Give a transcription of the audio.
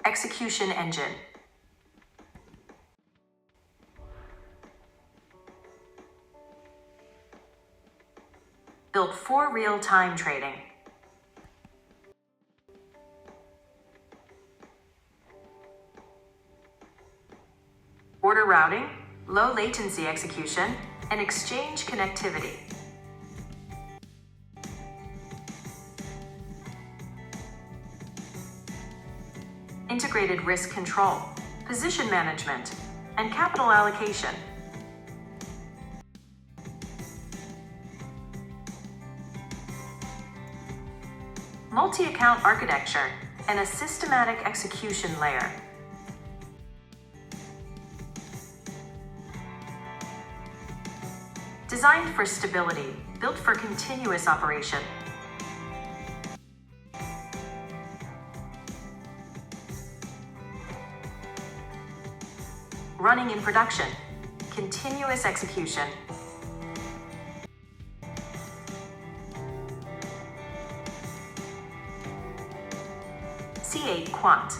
Execution engine. Built for real-time trading. Order routing, low latency execution, and exchange connectivity. Integrated risk control, position management, and capital allocation. Multi-account architecture and a systematic execution layer. Designed for stability, built for continuous operation. Running in production, continuous execution. C8 Quant.